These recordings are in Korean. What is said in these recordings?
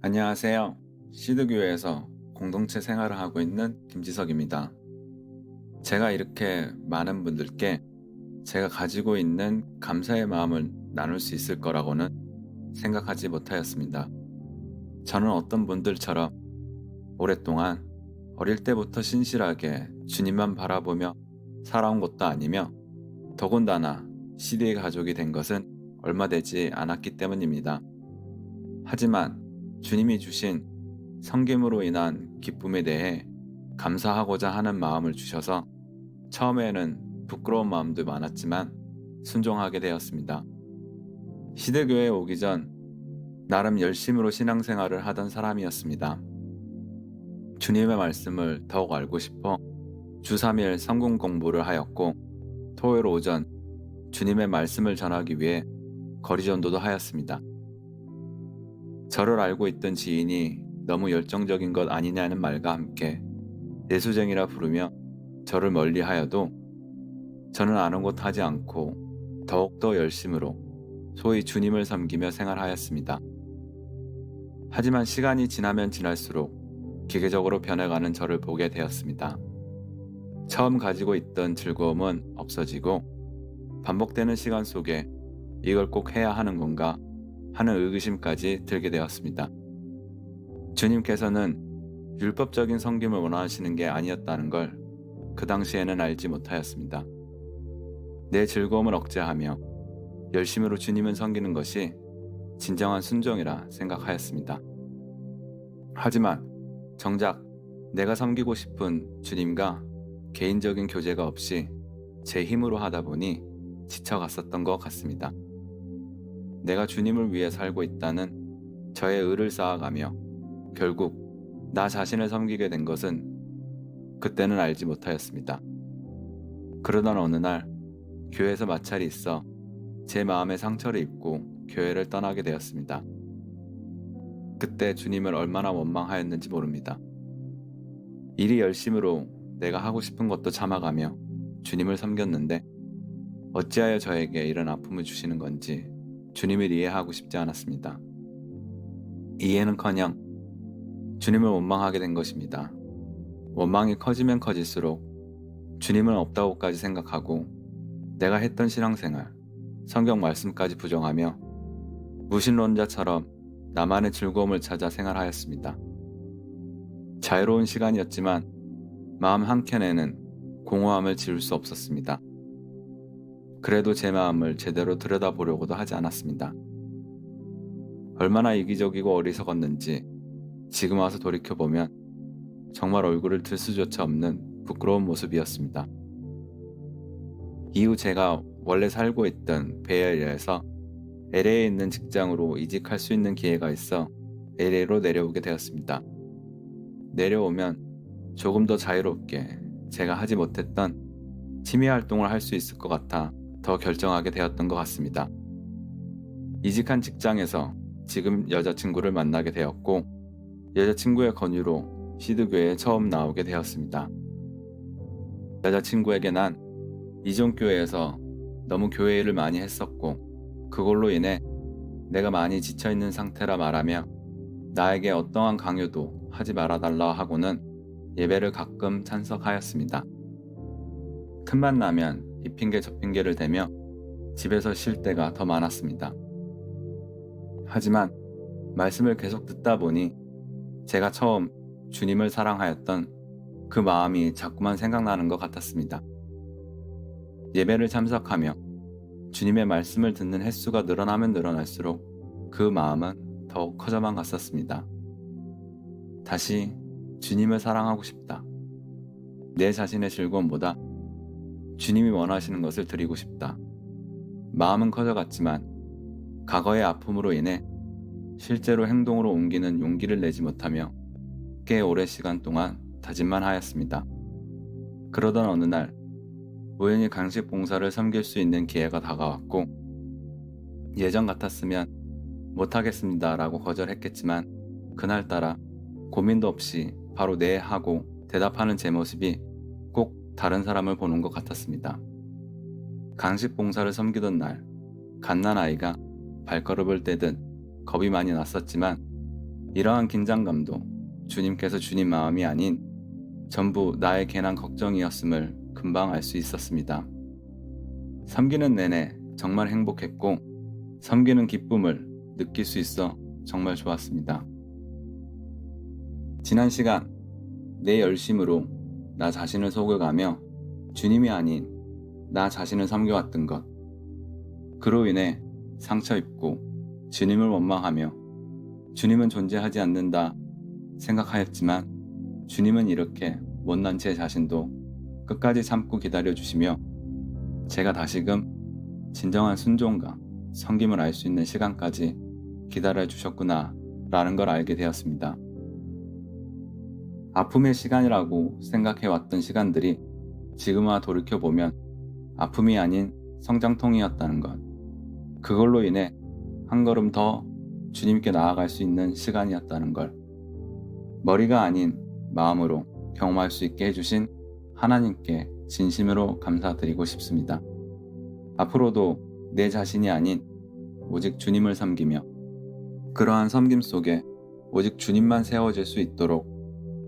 안녕하세요. 시드교회에서 공동체 생활을 하고 있는 김지석입니다. 제가 이렇게 많은 분들께 제가 가지고 있는 감사의 마음을 나눌 수 있을 거라고는 생각하지 못하였습니다. 저는 어떤 분들처럼 오랫동안 어릴 때부터 신실하게 주님만 바라보며 살아온 것도 아니며 더군다나 시드의 가족이 된 것은 얼마 되지 않았기 때문입니다. 하지만 주님이 주신 섬김으로 인한 기쁨에 대해 감사하고자 하는 마음을 주셔서 처음에는 부끄러운 마음도 많았지만 순종하게 되었습니다. 시대교회에 오기 전 나름 열심으로 신앙생활을 하던 사람이었습니다. 주님의 말씀을 더욱 알고 싶어 주 3일 성경 공부를 하였고 토요일 오전 주님의 말씀을 전하기 위해 거리전도도 하였습니다. 저를 알고 있던 지인이 너무 열정적인 것 아니냐는 말과 함께 내수쟁이라 부르며 저를 멀리하여도 저는 아는곳하지 않고 더욱더 열심으로 소위 주님을 섬기며 생활하였습니다. 하지만 시간이 지나면 지날수록 기계적으로 변해가는 저를 보게 되었습니다. 처음 가지고 있던 즐거움은 없어지고 반복되는 시간 속에 이걸 꼭 해야 하는 건가 하는 의구심까지 들게 되었습니다. 주님께서는 율법적인 섬김을 원하시는 게 아니었다는 걸 그 당시에는 알지 못하였습니다. 내 즐거움을 억제하며 열심으로 주님을 섬기는 것이 진정한 순종이라 생각하였습니다. 하지만 정작 내가 섬기고 싶은 주님과 개인적인 교제가 없이 제 힘으로 하다 보니 지쳐갔었던 것 같습니다. 내가 주님을 위해 살고 있다는 저의 의를 쌓아가며 결국 나 자신을 섬기게 된 것은 그때는 알지 못하였습니다. 그러던 어느 날 교회에서 마찰이 있어 제 마음에 상처를 입고 교회를 떠나게 되었습니다. 그때 주님을 얼마나 원망하였는지 모릅니다. 일이 열심으로 내가 하고 싶은 것도 참아가며 주님을 섬겼는데 어찌하여 저에게 이런 아픔을 주시는 건지 주님을 이해하고 싶지 않았습니다. 이해는커녕 주님을 원망하게 된 것입니다. 원망이 커지면 커질수록 주님은 없다고까지 생각하고 내가 했던 신앙생활, 성경 말씀까지 부정하며 무신론자처럼 나만의 즐거움을 찾아 생활하였습니다. 자유로운 시간이었지만 마음 한켠에는 공허함을 지울 수 없었습니다. 그래도 제 마음을 제대로 들여다보려고도 하지 않았습니다. 얼마나 이기적이고 어리석었는지 지금 와서 돌이켜보면 정말 얼굴을 들 수조차 없는 부끄러운 모습이었습니다. 이후 제가 원래 살고 있던 베이에리아에서 LA에 있는 직장으로 이직할 수 있는 기회가 있어 LA로 내려오게 되었습니다. 내려오면 조금 더 자유롭게 제가 하지 못했던 취미 활동을 할 수 있을 것 같아 더 결정하게 되었던 것 같습니다. 이직한 직장에서 지금 여자친구를 만나게 되었고 여자친구의 권유로 시드교회에 처음 나오게 되었습니다. 여자친구에게 난 이전 교회에서 너무 교회 일을 많이 했었고 그걸로 인해 내가 많이 지쳐있는 상태라 말하며 나에게 어떠한 강요도 하지 말아달라 하고는 예배를 가끔 참석하였습니다. 틈만 나면 이 핑계 저 핑계를 대며 집에서 쉴 때가 더 많았습니다. 하지만 말씀을 계속 듣다 보니 제가 처음 주님을 사랑하였던 그 마음이 자꾸만 생각나는 것 같았습니다. 예배를 참석하며 주님의 말씀을 듣는 횟수가 늘어나면 늘어날수록 그 마음은 더욱 커져만 갔었습니다. 다시 주님을 사랑하고 싶다. 내 자신의 즐거움보다 주님이 원하시는 것을 드리고 싶다. 마음은 커져갔지만 과거의 아픔으로 인해 실제로 행동으로 옮기는 용기를 내지 못하며 꽤 오랜 시간 동안 다짐만 하였습니다. 그러던 어느 날 우연히 강식 봉사를 섬길 수 있는 기회가 다가왔고 예전 같았으면 못하겠습니다 라고 거절했겠지만 그날따라 고민도 없이 바로 네 하고 대답하는 제 모습이 꼭 다른 사람을 보는 것 같았습니다. 강식 봉사를 섬기던 날 갓난아이가 발걸음을 떼듯 겁이 많이 났었지만 이러한 긴장감도 주님께서 주님 마음이 아닌 전부 나의 괜한 걱정이었음을 금방 알 수 있었습니다. 섬기는 내내 정말 행복했고 섬기는 기쁨을 느낄 수 있어 정말 좋았습니다. 지난 시간 내 열심으로 나 자신을 속여가며 주님이 아닌 나 자신을 섬겨왔던 것, 그로 인해 상처 입고 주님을 원망하며 주님은 존재하지 않는다 생각하였지만 주님은 이렇게 못난 제 자신도 끝까지 참고 기다려주시며 제가 다시금 진정한 순종과 섬김을 알 수 있는 시간까지 기다려주셨구나 라는 걸 알게 되었습니다. 아픔의 시간이라고 생각해왔던 시간들이 지금와 돌이켜보면 아픔이 아닌 성장통이었다는 것, 그걸로 인해 한 걸음 더 주님께 나아갈 수 있는 시간이었다는 걸 머리가 아닌 마음으로 경험할 수 있게 해주신 하나님께 진심으로 감사드리고 싶습니다. 앞으로도 내 자신이 아닌 오직 주님을 섬기며 그러한 섬김 속에 오직 주님만 세워질 수 있도록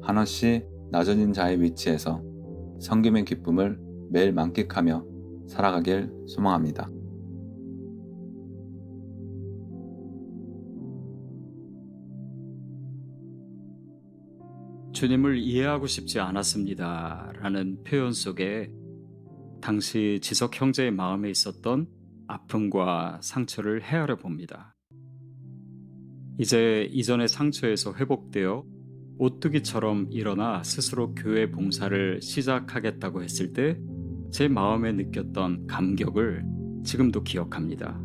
한없이 낮아진 자의 위치에서 섬김의 기쁨을 매일 만끽하며 살아가길 소망합니다. 주님을 이해하고 싶지 않았습니다. 라는 표현 속에 당시 지석 형제의 마음에 있었던 아픔과 상처를 헤아려 봅니다. 이제 이전의 상처에서 회복되어 오뚜기처럼 일어나 스스로 교회 봉사를 시작하겠다고 했을 때 제 마음에 느꼈던 감격을 지금도 기억합니다.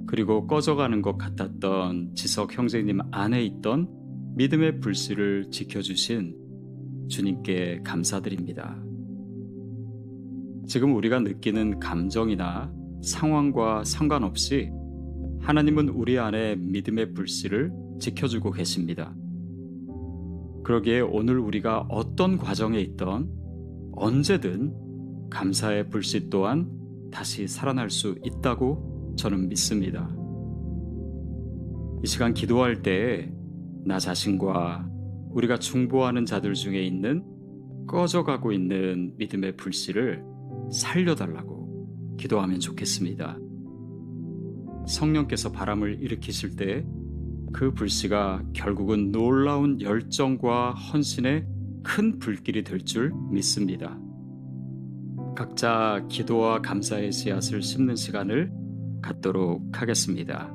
그리고 꺼져가는 것 같았던 지석 형제님 안에 있던 믿음의 불씨를 지켜주신 주님께 감사드립니다. 지금 우리가 느끼는 감정이나 상황과 상관없이 하나님은 우리 안에 믿음의 불씨를 지켜주고 계십니다. 그러기에 오늘 우리가 어떤 과정에 있던 언제든 감사의 불씨 또한 다시 살아날 수 있다고 저는 믿습니다. 이 시간 기도할 때에 나 자신과 우리가 중보하는 자들 중에 있는 꺼져가고 있는 믿음의 불씨를 살려달라고 기도하면 좋겠습니다. 성령께서 바람을 일으키실 때 그 불씨가 결국은 놀라운 열정과 헌신의 큰 불길이 될 줄 믿습니다. 각자 기도와 감사의 씨앗을 심는 시간을 갖도록 하겠습니다.